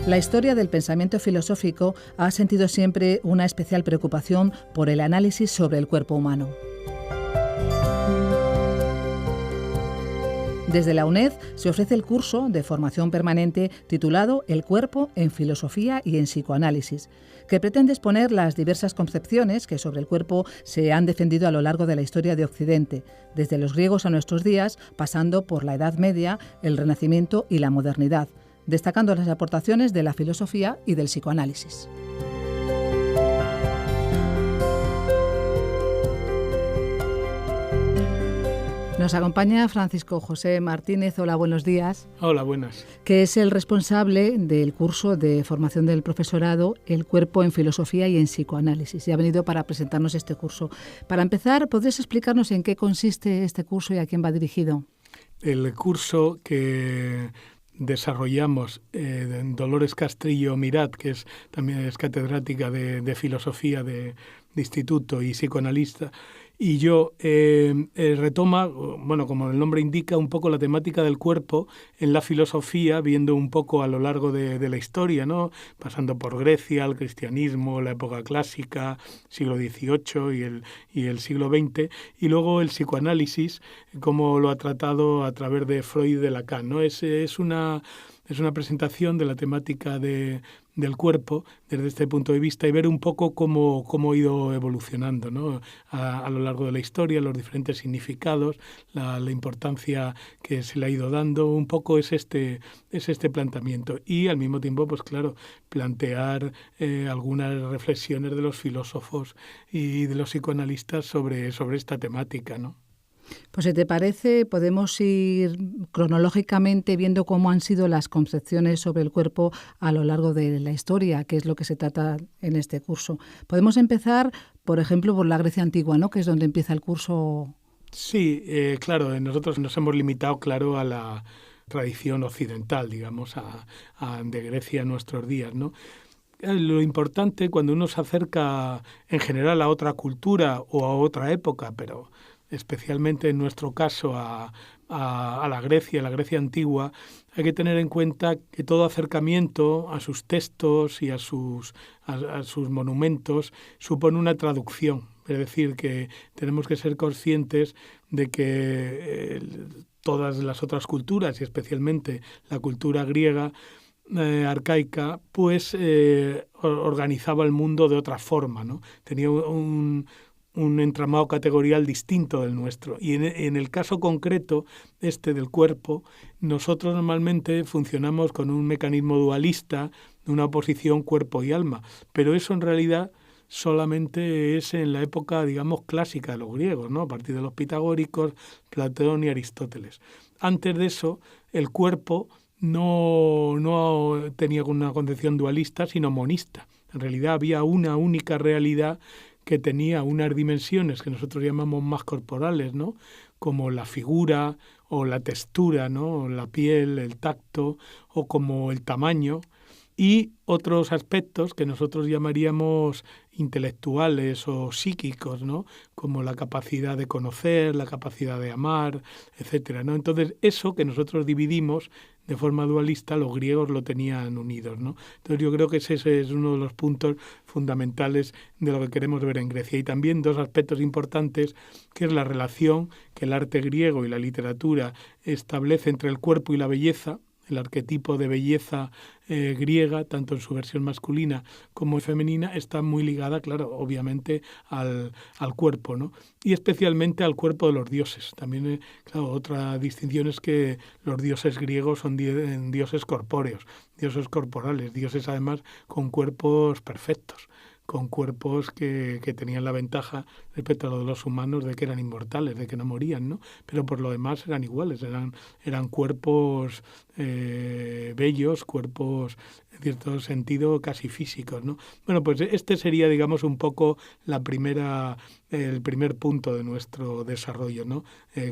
La historia del pensamiento filosófico ha sentido siempre una especial preocupación por el análisis sobre el cuerpo humano. Desde la UNED se ofrece el curso de formación permanente titulado El cuerpo en filosofía y en psicoanálisis, que pretende exponer las diversas concepciones que sobre el cuerpo se han defendido a lo largo de la historia de Occidente, desde los griegos a nuestros días, pasando por la Edad Media, el Renacimiento y la modernidad, destacando las aportaciones de la filosofía y del psicoanálisis. Nos acompaña Francisco José Martínez. Hola, buenos días. Hola, buenas. Que es el responsable del curso de formación del profesorado El cuerpo en filosofía y en psicoanálisis. Y ha venido para presentarnos este curso. Para empezar, ¿podrías explicarnos en qué consiste este curso y a quién va dirigido? El curso que desarrollamos Dolores Castrillo Mirat, que también es catedrática de filosofía de instituto y psicoanalista, y yo retoma, bueno, como el nombre indica, un poco la temática del cuerpo en la filosofía, viendo un poco a lo largo de la historia, ¿no? Pasando por Grecia, el cristianismo, la época clásica, siglo XVIII y el siglo XX, y luego el psicoanálisis, como lo ha tratado a través de Freud y de Lacan, ¿no? Es una presentación de la temática del cuerpo desde este punto de vista y ver un poco cómo ha ido evolucionando, ¿no? A lo largo de la historia, los diferentes significados, la importancia que se le ha ido dando, un poco es este planteamiento. Y al mismo tiempo, pues claro, plantear algunas reflexiones de los filósofos y de los psicoanalistas sobre esta temática, ¿no? Pues si te parece, podemos ir cronológicamente viendo cómo han sido las concepciones sobre el cuerpo a lo largo de la historia, que es lo que se trata en este curso. Podemos empezar, por ejemplo, por la Grecia antigua, ¿no? Que es donde empieza el curso. Sí, claro, nosotros nos hemos limitado, claro, a la tradición occidental, digamos, de Grecia en nuestros días, ¿no? Lo importante cuando uno se acerca en general a otra cultura o a otra época, pero especialmente en nuestro caso a la Grecia antigua, hay que tener en cuenta que todo acercamiento a sus textos y a sus monumentos supone una traducción. Es decir, que tenemos que ser conscientes de que todas las otras culturas, y especialmente la cultura griega arcaica, pues organizaba el mundo de otra forma, ¿no? Tenía un entramado categorial distinto del nuestro. Y en el caso concreto, del cuerpo, nosotros normalmente funcionamos con un mecanismo dualista, una oposición cuerpo y alma. Pero eso en realidad solamente es en la época, digamos, clásica de los griegos, ¿no? A partir de los pitagóricos, Platón y Aristóteles. Antes de eso, el cuerpo no tenía una concepción dualista, sino monista. En realidad había una única realidad que tenía unas dimensiones que nosotros llamamos más corporales, ¿no? Como la figura o la textura, ¿no? La piel, el tacto, o como el tamaño, y otros aspectos que nosotros llamaríamos intelectuales o psíquicos, ¿no? Como la capacidad de conocer, la capacidad de amar, etcétera, ¿no? Entonces, eso que nosotros dividimos de forma dualista, los griegos lo tenían unidos, ¿no? Entonces, yo creo que ese es uno de los puntos fundamentales de lo que queremos ver en Grecia. Y también dos aspectos importantes, que es la relación que el arte griego y la literatura establece entre el cuerpo y la belleza. El arquetipo de belleza griega, tanto en su versión masculina como femenina, está muy ligada, claro, obviamente al cuerpo, ¿no? Y especialmente al cuerpo de los dioses. También, claro, otra distinción es que los dioses griegos son dioses corpóreos, dioses corporales, dioses además con cuerpos perfectos, con cuerpos que tenían la ventaja respecto a lo de los humanos de que eran inmortales, de que no morían, ¿no? Pero por lo demás eran iguales, eran cuerpos bellos, cuerpos en cierto sentido casi físicos, ¿no? Bueno, pues este sería, digamos, un poco el primer punto de nuestro desarrollo, ¿no?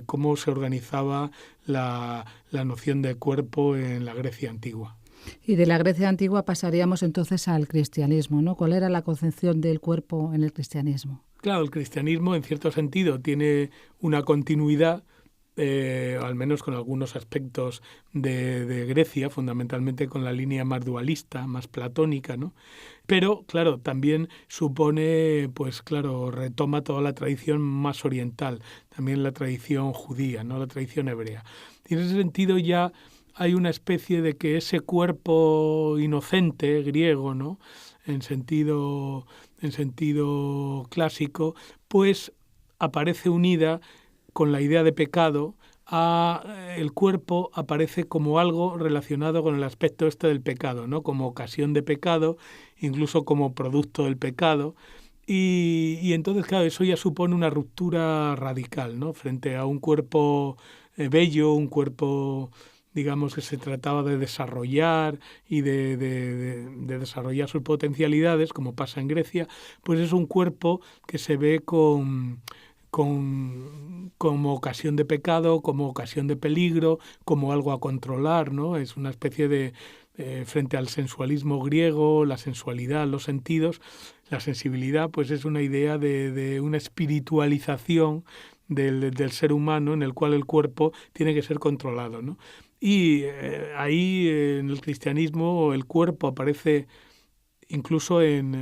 Cómo se organizaba la noción de cuerpo en la Grecia antigua. Y de la Grecia antigua pasaríamos entonces al cristianismo, ¿no? ¿Cuál era la concepción del cuerpo en el cristianismo? Claro, el cristianismo en cierto sentido tiene una continuidad al menos con algunos aspectos de Grecia, fundamentalmente con la línea más dualista, más platónica, ¿no? Pero, claro, también supone, pues claro, retoma toda la tradición más oriental, también la tradición judía, ¿no? La tradición hebrea. Y en ese sentido ya hay una especie de que ese cuerpo inocente griego, ¿no? En sentido clásico, pues aparece unida con la idea de pecado. El cuerpo aparece como algo relacionado con el aspecto este del pecado, ¿no? Como ocasión de pecado, incluso como producto del pecado. Y entonces, claro, eso ya supone una ruptura radical, ¿no? Frente a un cuerpo bello, un cuerpo, digamos, que se trataba de desarrollar y de desarrollar sus potencialidades, como pasa en Grecia, pues es un cuerpo que se ve como ocasión de pecado, como ocasión de peligro, como algo a controlar, ¿no? Es una especie de, frente al sensualismo griego, la sensualidad, los sentidos, la sensibilidad, pues es una idea de una espiritualización del ser humano en el cual el cuerpo tiene que ser controlado, ¿no? Y ahí en el cristianismo el cuerpo aparece incluso en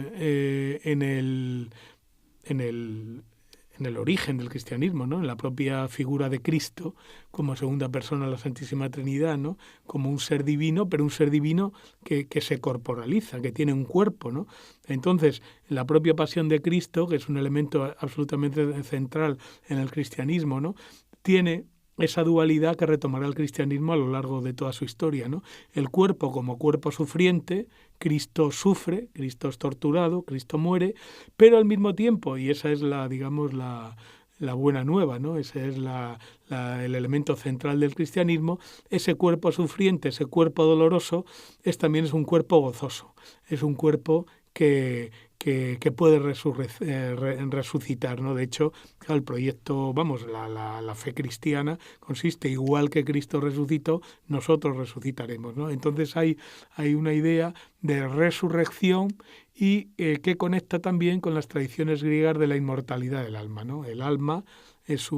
el origen del cristianismo, ¿no? En la propia figura de Cristo como segunda persona de la Santísima Trinidad, ¿no? Como un ser divino, pero un ser divino que se corporaliza, que tiene un cuerpo, ¿no? Entonces, la propia pasión de Cristo, que es un elemento absolutamente central en el cristianismo, ¿no? Tiene esa dualidad que retomará el cristianismo a lo largo de toda su historia, ¿no? El cuerpo como cuerpo sufriente, Cristo sufre, Cristo es torturado, Cristo muere, pero al mismo tiempo, y esa es la buena nueva, ¿no? Ese es el elemento central del cristianismo, ese cuerpo sufriente, ese cuerpo doloroso, también es un cuerpo gozoso, es un cuerpo que puede resucitar, ¿no? De hecho, el proyecto, la fe cristiana consiste, igual que Cristo resucitó, nosotros resucitaremos, ¿no? Entonces hay una idea de resurrección y que conecta también con las tradiciones griegas de la inmortalidad del alma, ¿no? El alma es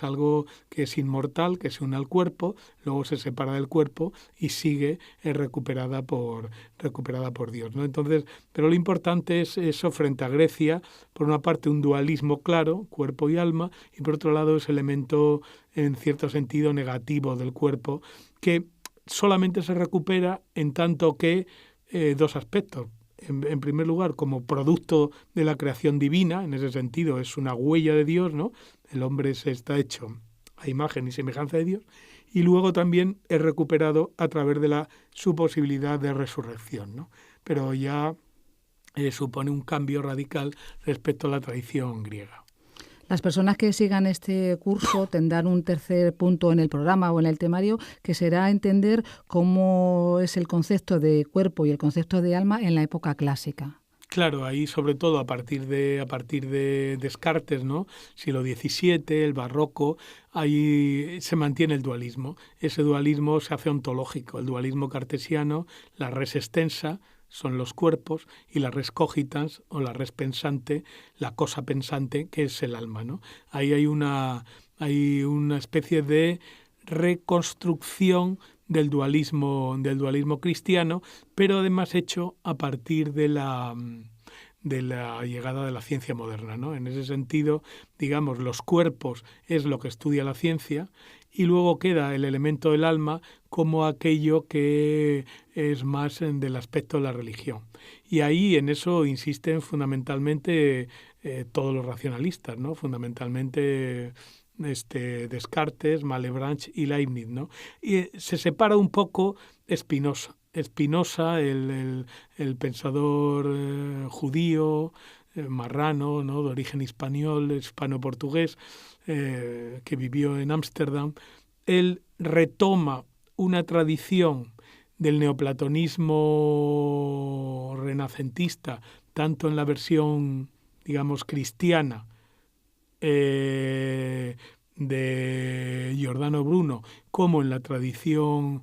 algo que es inmortal, que se une al cuerpo, luego se separa del cuerpo y sigue recuperada por Dios, ¿no? Entonces, pero lo importante es eso frente a Grecia, por una parte un dualismo claro, cuerpo y alma, y por otro lado ese elemento en cierto sentido negativo del cuerpo, que solamente se recupera en tanto que dos aspectos. En primer lugar, como producto de la creación divina, en ese sentido es una huella de Dios, ¿no? El hombre se está hecho a imagen y semejanza de Dios, y luego también es recuperado a través de su posibilidad de resurrección, ¿no? Pero ya supone un cambio radical respecto a la tradición griega. Las personas que sigan este curso tendrán un tercer punto en el programa o en el temario, que será entender cómo es el concepto de cuerpo y el concepto de alma en la época clásica. Claro, ahí sobre todo a partir de Descartes, ¿no? Siglo XVII, el barroco, ahí se mantiene el dualismo. Ese dualismo se hace ontológico, el dualismo cartesiano, la res extensa, son los cuerpos, y la res cogitans o la res pensante, la cosa pensante, que es el alma, ¿no? Ahí hay una especie de reconstrucción del dualismo cristiano, pero además hecho a partir de la llegada de la ciencia moderna, ¿no? En ese sentido, digamos, los cuerpos es lo que estudia la ciencia, y luego queda el elemento del alma como aquello que es más del aspecto de la religión. Y ahí en eso insisten fundamentalmente todos los racionalistas, ¿no? Fundamentalmente Descartes, Malebranche y Leibniz, ¿no? Y se separa un poco Spinoza. Spinoza, el pensador judío, marrano, ¿no? De origen español, hispano-portugués, que vivió en Ámsterdam, él retoma una tradición del neoplatonismo renacentista, tanto en la versión, digamos, cristiana de Giordano Bruno, como en la tradición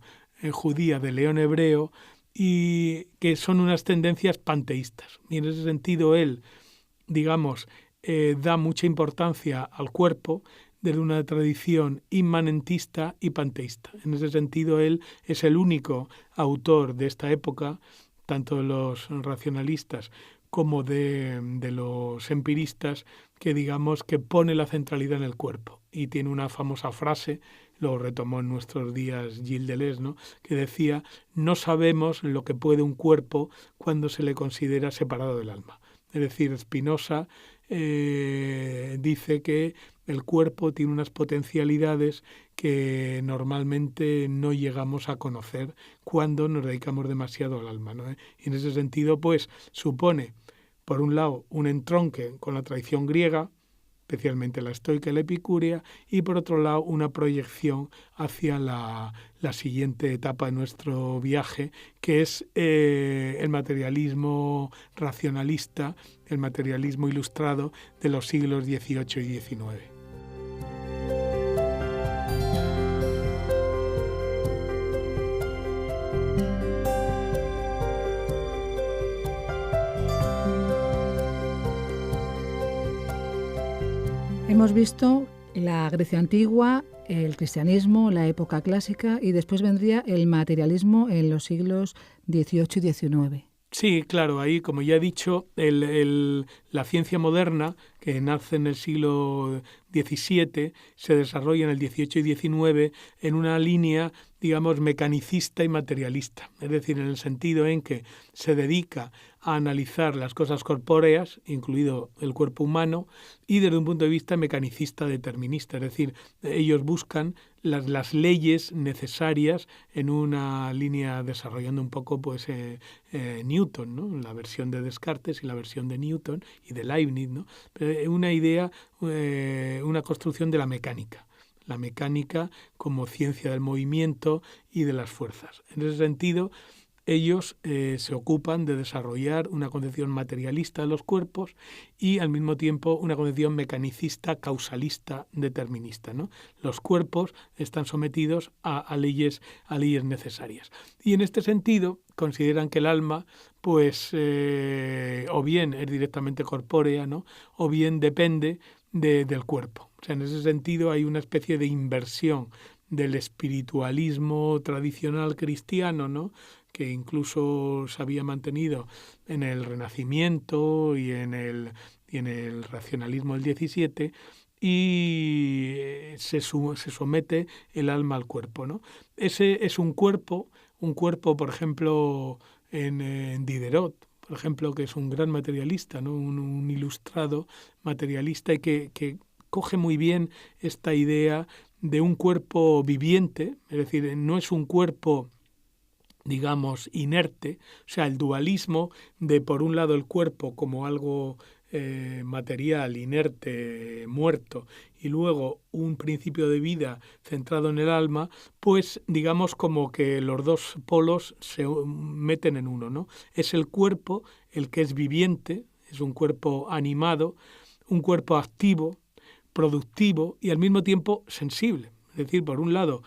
judía de León Hebreo, y que son unas tendencias panteístas. Y en ese sentido él, digamos, da mucha importancia al cuerpo, desde una tradición inmanentista y panteísta. En ese sentido, él es el único autor de esta época, tanto de los racionalistas como de los empiristas, que digamos que pone la centralidad en el cuerpo. Y tiene una famosa frase, lo retomó en nuestros días Gilles Deleuze, ¿no?, que decía: no sabemos lo que puede un cuerpo cuando se le considera separado del alma. Es decir, Spinoza dice que el cuerpo tiene unas potencialidades que normalmente no llegamos a conocer cuando nos dedicamos demasiado al alma, ¿no? Y en ese sentido, pues, supone, por un lado, un entronque con la tradición griega, especialmente la estoica y la epicúrea, y por otro lado una proyección hacia la siguiente etapa de nuestro viaje, que es el materialismo racionalista, el materialismo ilustrado de los siglos XVIII y XIX. Hemos visto la Grecia antigua, el cristianismo, la época clásica, y después vendría el materialismo en los siglos XVIII y XIX. Sí, claro, ahí, como ya he dicho, la ciencia moderna, que nace en el siglo XVII, se desarrolla en el XVIII y XIX en una línea, digamos, mecanicista y materialista. Es decir, en el sentido en que se dedica a analizar las cosas corpóreas, incluido el cuerpo humano, y desde un punto de vista mecanicista determinista. Es decir, ellos buscan las leyes necesarias en una línea desarrollando un poco pues Newton, ¿no?, la versión de Descartes y la versión de Newton y de Leibniz, ¿no?, una idea, una construcción de la mecánica como ciencia del movimiento y de las fuerzas. En ese sentido, ellos se ocupan de desarrollar una concepción materialista de los cuerpos y al mismo tiempo una concepción mecanicista, causalista, determinista, ¿no? Los cuerpos están sometidos a leyes necesarias. Y en este sentido consideran que el alma, pues, o bien es directamente corpórea, ¿no?, o bien depende del cuerpo. O sea, en ese sentido hay una especie de inversión del espiritualismo tradicional cristiano, ¿no?, que incluso se había mantenido en el Renacimiento y en el racionalismo del XVII, y se somete el alma al cuerpo, ¿no? Ese es un cuerpo, por ejemplo, en Diderot, por ejemplo, que es un gran materialista, ¿no?, un ilustrado materialista, y que coge muy bien esta idea de un cuerpo viviente, es decir, no es un cuerpo, digamos, inerte, o sea, el dualismo de, por un lado, el cuerpo como algo material, inerte, muerto, y luego un principio de vida centrado en el alma, pues digamos como que los dos polos se meten en uno, ¿no? Es el cuerpo el que es viviente, es un cuerpo animado, un cuerpo activo, productivo y al mismo tiempo sensible. Es decir, por un lado,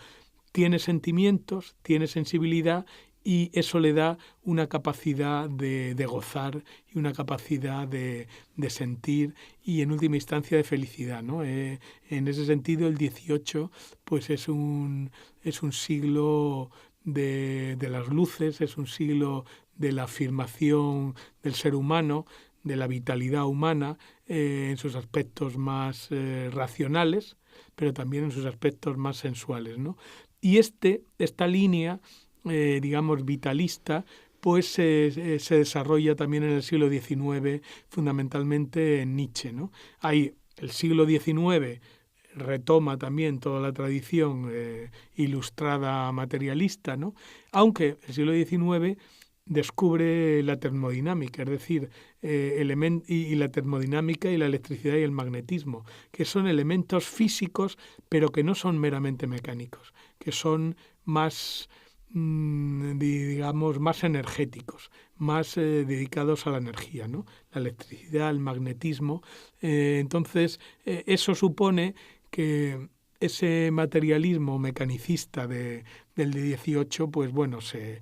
tiene sentimientos, tiene sensibilidad, y eso le da una capacidad de gozar y una capacidad de sentir y, en última instancia, de felicidad, ¿no? En ese sentido, el XVIII pues es un siglo de las luces, es un siglo de la afirmación del ser humano, de la vitalidad humana en sus aspectos más racionales, pero también en sus aspectos más sensuales, ¿no? Y esta línea, digamos, vitalista, pues se desarrolla también en el siglo XIX, fundamentalmente en Nietzsche, ¿no? Ahí el siglo XIX retoma también toda la tradición ilustrada materialista, ¿no?, aunque el siglo XIX descubre la termodinámica, es decir, y la termodinámica y la electricidad y el magnetismo, que son elementos físicos, pero que no son meramente mecánicos, que son más, digamos, más energéticos, más dedicados a la energía, ¿no?, la electricidad, el magnetismo. Entonces, eso supone que ese materialismo mecanicista del XVIII, pues bueno, se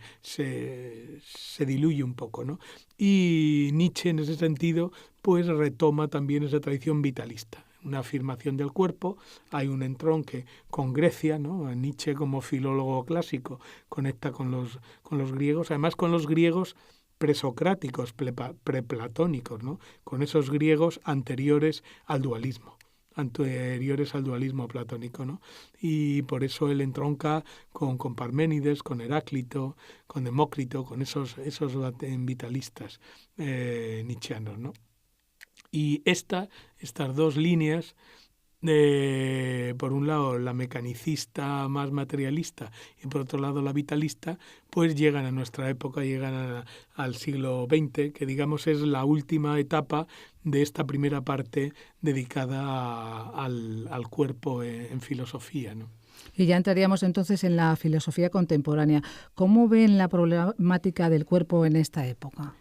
diluye un poco, ¿no? Y Nietzsche, en ese sentido, pues retoma también esa tradición vitalista, una afirmación del cuerpo, hay un entronque con Grecia, ¿no? Nietzsche, como filólogo clásico, conecta con los griegos, además con los griegos presocráticos, preplatónicos, ¿no? Con esos griegos anteriores al dualismo platónico, ¿no? Y por eso él entronca con Parménides, con Heráclito, con Demócrito, con esos vitalistas nietzscheanos, ¿no? Y estas dos líneas, por un lado la mecanicista más materialista y por otro lado la vitalista, pues llegan a nuestra época, llegan al siglo XX, que digamos es la última etapa de esta primera parte dedicada al cuerpo en filosofía, ¿no? Y ya entraríamos entonces en la filosofía contemporánea. ¿Cómo ven la problemática del cuerpo en esta época?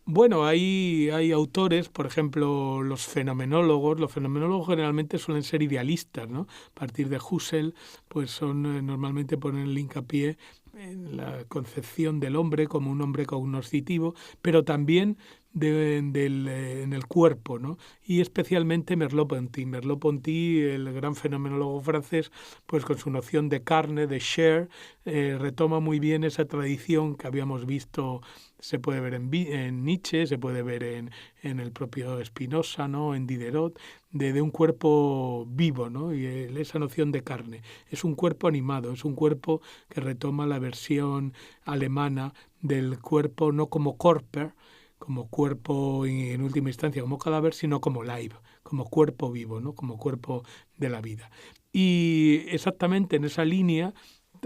Bueno, hay autores, por ejemplo, los fenomenólogos. Los fenomenólogos generalmente suelen ser idealistas, ¿no? A partir de Husserl, pues normalmente ponen el hincapié en la concepción del hombre como un hombre cognoscitivo, pero también en el cuerpo, ¿no? Y especialmente Merleau-Ponty. Merleau-Ponty, el gran fenomenólogo francés, pues con su noción de carne, de chair, retoma muy bien esa tradición que habíamos visto. Se puede ver en Nietzsche, se puede ver en el propio Spinoza, ¿no? En Diderot, de un cuerpo vivo, ¿no? Y esa noción de carne. Es un cuerpo animado, es un cuerpo que retoma la versión alemana del cuerpo no como Körper, como cuerpo en última instancia, como cadáver, sino como Leib, como cuerpo vivo, ¿no? Como cuerpo de la vida. Y exactamente en esa línea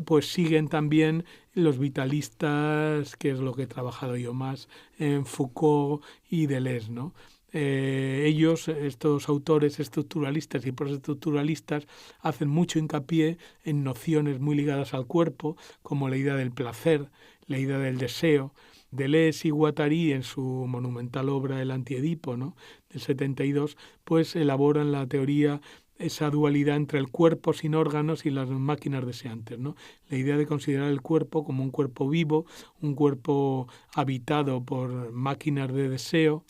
pues siguen también los vitalistas, que es lo que he trabajado yo más, en Foucault y Deleuze, ¿no? Ellos, estos autores estructuralistas y postestructuralistas, hacen mucho hincapié en nociones muy ligadas al cuerpo, como la idea del placer, la idea del deseo. Deleuze y Guattari, en su monumental obra El Antiedipo, ¿no? Del 72, pues elaboran la teoría, esa dualidad entre el cuerpo sin órganos y las máquinas deseantes, ¿no? La idea de considerar el cuerpo como un cuerpo vivo, un cuerpo habitado por máquinas de deseo,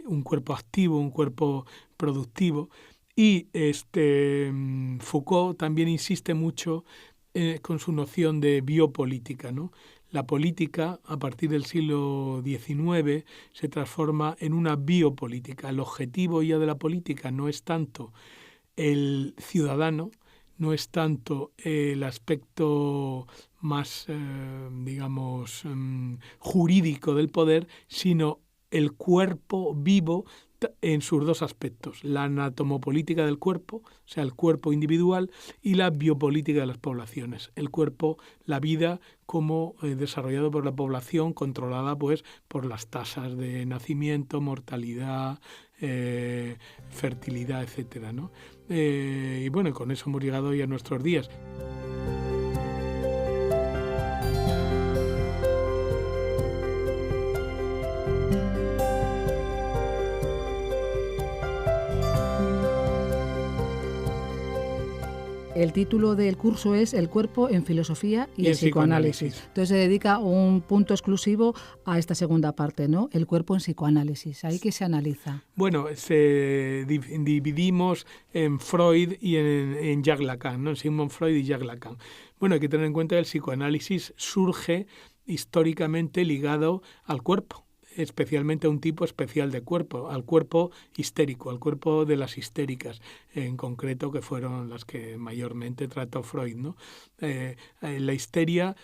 un cuerpo activo, un cuerpo productivo. Y Foucault también insiste mucho con su noción de biopolítica, ¿no? La política, a partir del siglo XIX, se transforma en una biopolítica. El objetivo ya de la política no es tanto el ciudadano, no es tanto el aspecto más, jurídico del poder, sino el cuerpo vivo en sus dos aspectos, la anatomopolítica del cuerpo, o sea, el cuerpo individual, y la biopolítica de las poblaciones, el cuerpo, la vida como desarrollado por la población, controlada pues por las tasas de nacimiento, mortalidad, fertilidad, etcétera, ¿no? Y bueno, con eso hemos llegado ya a nuestros días. El título del curso es El cuerpo en filosofía y en psicoanálisis. Entonces se dedica un punto exclusivo a esta segunda parte, ¿no? El cuerpo en psicoanálisis. ¿Ahí qué se analiza? Bueno, dividimos en Freud y en Jacques Lacan, ¿no? En Sigmund Freud y Jacques Lacan. Bueno, hay que tener en cuenta que el psicoanálisis surge históricamente ligado al cuerpo, especialmente a un tipo especial de cuerpo, al cuerpo histérico, al cuerpo de las histéricas, en concreto, que fueron las que mayormente trató Freud, ¿no? La histeria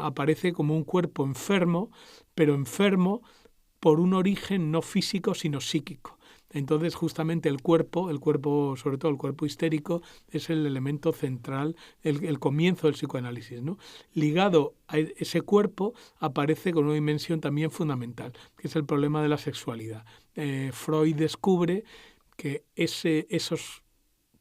aparece como un cuerpo enfermo, pero enfermo por un origen no físico, sino psíquico. Entonces, justamente el cuerpo, sobre todo el cuerpo histérico, es el elemento central, el comienzo del psicoanálisis, ¿no? Ligado a ese cuerpo aparece con una dimensión también fundamental, que es el problema de la sexualidad. Freud descubre que esos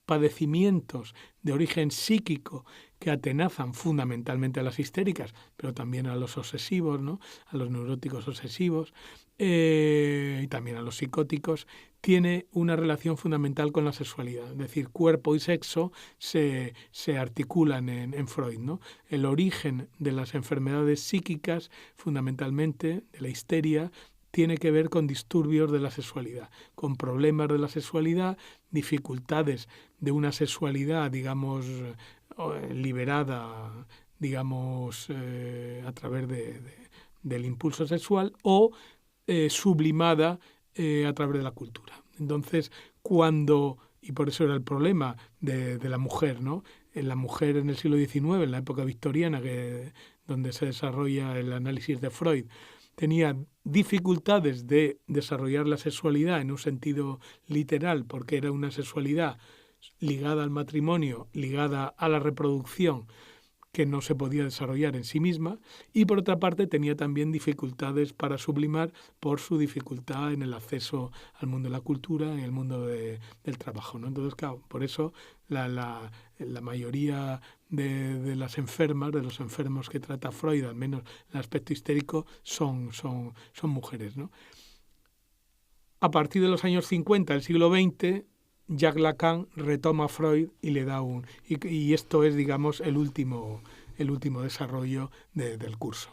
padecimientos de origen psíquico que atenazan fundamentalmente a las histéricas, pero también a los obsesivos, ¿no? A los neuróticos obsesivos, y también a los psicóticos, tiene una relación fundamental con la sexualidad. Es decir, cuerpo y sexo se articulan en Freud, ¿no? El origen de las enfermedades psíquicas, fundamentalmente de la histeria, tiene que ver con disturbios de la sexualidad, con problemas de la sexualidad, dificultades de una sexualidad, digamos, liberada, digamos, a través del impulso sexual o sublimada a través de la cultura. Entonces, y por eso era el problema de la mujer, ¿no? La mujer en el siglo XIX, en la época victoriana, donde se desarrolla el análisis de Freud, tenía dificultades de desarrollar la sexualidad en un sentido literal, porque era una sexualidad ligada al matrimonio, ligada a la reproducción, que no se podía desarrollar en sí misma, y por otra parte tenía también dificultades para sublimar por su dificultad en el acceso al mundo de la cultura, en el mundo del trabajo, ¿no? Entonces, claro, por eso la mayoría de las enfermas, de los enfermos que trata Freud, al menos en el aspecto histérico, son mujeres, ¿no? A partir de los años 50 del siglo XX, Jacques Lacan retoma a Freud y le da y esto es, digamos, el último desarrollo del curso.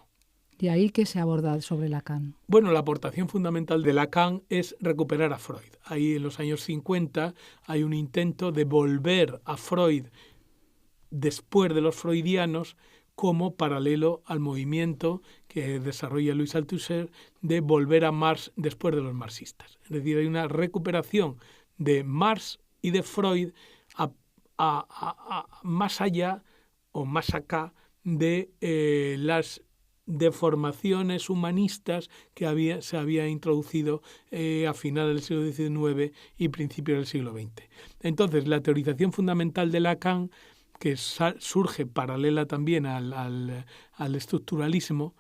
¿Y ahí qué se aborda sobre Lacan? Bueno, la aportación fundamental de Lacan es recuperar a Freud. Ahí en los años 50 hay un intento de volver a Freud después de los freudianos como paralelo al movimiento que desarrolla Louis Althusser de volver a Marx después de los marxistas. Es decir, hay una recuperación de Marx y de Freud más allá o más acá de las deformaciones humanistas que se había introducido a finales del siglo XIX y principios del siglo XX. Entonces, la teorización fundamental de Lacan, que surge paralela también al estructuralismo,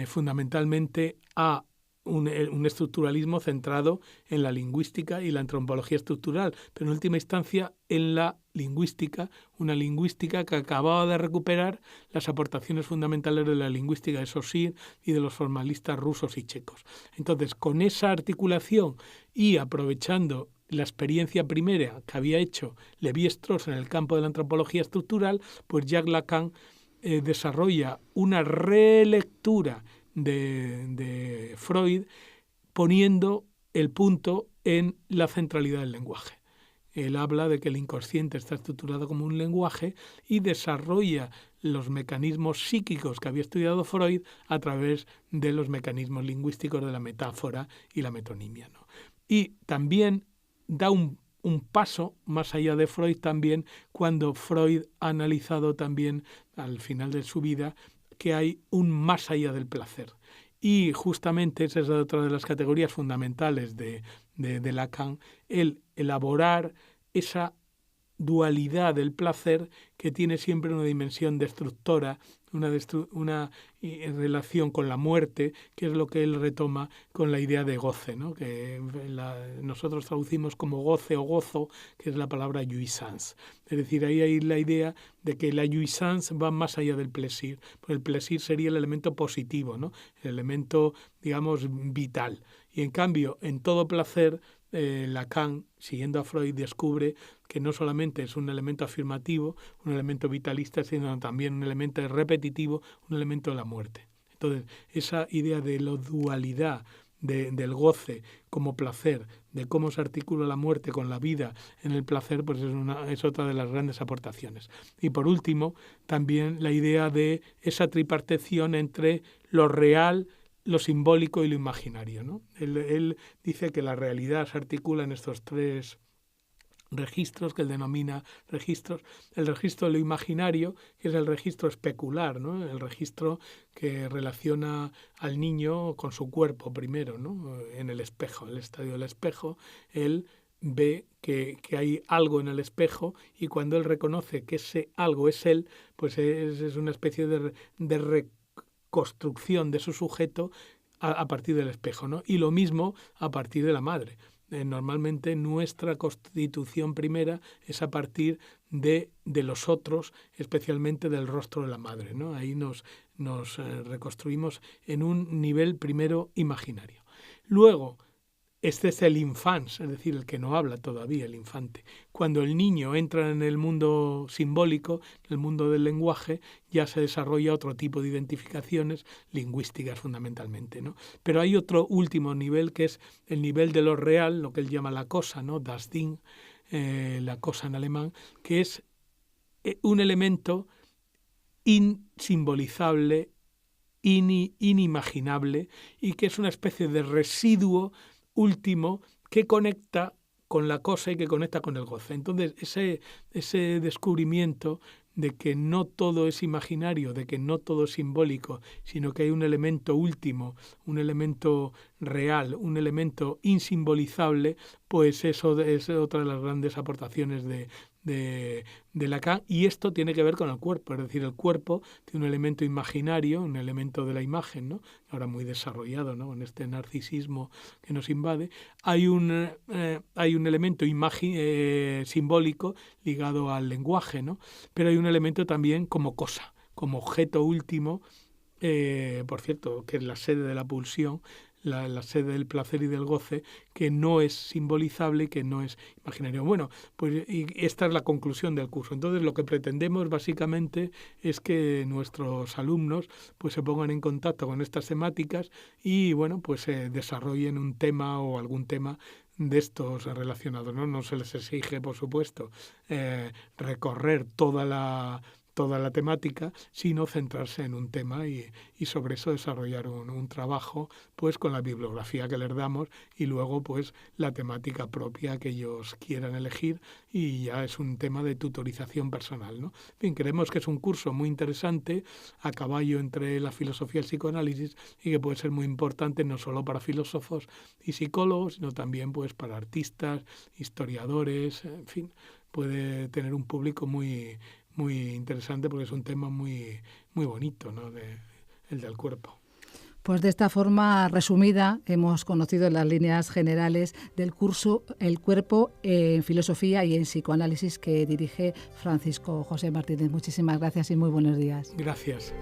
fundamentalmente a un estructuralismo centrado en la lingüística y la antropología estructural, pero en última instancia en la lingüística, una lingüística que acababa de recuperar las aportaciones fundamentales de la lingüística de Saussure y de los formalistas rusos y checos. Entonces, con esa articulación y aprovechando la experiencia primera que había hecho Lévi-Strauss en el campo de la antropología estructural, pues Jacques Lacan desarrolla una relectura de Freud, poniendo el punto en la centralidad del lenguaje. Él habla de que el inconsciente está estructurado como un lenguaje y desarrolla los mecanismos psíquicos que había estudiado Freud a través de los mecanismos lingüísticos de la metáfora y la metonimia, ¿no? Y también da un paso más allá de Freud también cuando Freud ha analizado también al final de su vida que hay un más allá del placer. Y justamente esa es otra de las categorías fundamentales de Lacan, el elaborar esa dualidad del placer que tiene siempre una dimensión destructora, una relación con la muerte, que es lo que él retoma con la idea de goce, ¿no? Que nosotros traducimos como goce o gozo, que es la palabra jouissance. Es decir, ahí hay la idea de que la jouissance va más allá del plaisir, porque el plaisir sería el elemento positivo, ¿no? El elemento, digamos, vital. Y en cambio, en todo placer, Lacan, siguiendo a Freud, descubre que no solamente es un elemento afirmativo, un elemento vitalista, sino también un elemento repetitivo, un elemento de la muerte. Entonces, esa idea de la dualidad del goce como placer, de cómo se articula la muerte con la vida en el placer, pues es otra de las grandes aportaciones. Y por último, también la idea de esa tripartición entre lo real, lo simbólico y lo imaginario, ¿no? Él dice que la realidad se articula en estos tres registros que él denomina registros. El registro de lo imaginario, que es el registro especular, ¿no? El registro que relaciona al niño con su cuerpo primero, ¿no? En el espejo, el estadio del espejo, él ve que hay algo en el espejo y cuando él reconoce que ese algo es él, pues es una especie de reconstrucción de su sujeto a partir del espejo, ¿no? Y lo mismo a partir de la madre. Normalmente nuestra constitución primera es a partir de los otros, especialmente del rostro de la madre, ¿no? Ahí nos reconstruimos en un nivel primero imaginario. Luego, Este es el infans, es decir, el que no habla todavía, el infante. Cuando el niño entra en el mundo simbólico, en el mundo del lenguaje, ya se desarrolla otro tipo de identificaciones lingüísticas fundamentalmente, ¿no? Pero hay otro último nivel que es el nivel de lo real, lo que él llama la cosa, ¿no? Das Ding, la cosa en alemán, que es un elemento insimbolizable, inimaginable, y que es una especie de residuo último que conecta con la cosa y que conecta con el goce. Entonces, ese descubrimiento de que no todo es imaginario, de que no todo es simbólico, sino que hay un elemento último, un elemento real, un elemento insimbolizable, pues eso es otra de las grandes aportaciones de Lacan, y esto tiene que ver con el cuerpo, es decir, el cuerpo tiene un elemento imaginario, un elemento de la imagen, ¿no? Ahora muy desarrollado, ¿no? En este narcisismo que nos invade, hay un elemento simbólico ligado al lenguaje, ¿no? Pero hay un elemento también como cosa, como objeto último, por cierto, que es la sede de la pulsión, la sede del placer y del goce, que no es simbolizable, que no es imaginario. Bueno, pues y esta es la conclusión del curso. Entonces, lo que pretendemos básicamente es que nuestros alumnos pues se pongan en contacto con estas temáticas y, bueno, pues desarrollen un tema o algún tema de estos relacionados, ¿no? No se les exige, por supuesto, recorrer toda la temática, sino centrarse en un tema y sobre eso desarrollar un trabajo pues con la bibliografía que les damos y luego pues la temática propia que ellos quieran elegir, y ya es un tema de tutorización personal, ¿no? En fin, creemos que es un curso muy interesante, a caballo entre la filosofía y el psicoanálisis, y que puede ser muy importante no solo para filósofos y psicólogos, sino también pues para artistas, historiadores, en fin, puede tener un público muy interesante porque es un tema muy bonito, ¿no? El del cuerpo. Pues de esta forma resumida hemos conocido las líneas generales del curso El cuerpo en filosofía y en psicoanálisis que dirige Francisco José Martínez. Muchísimas gracias y muy buenos días. Gracias.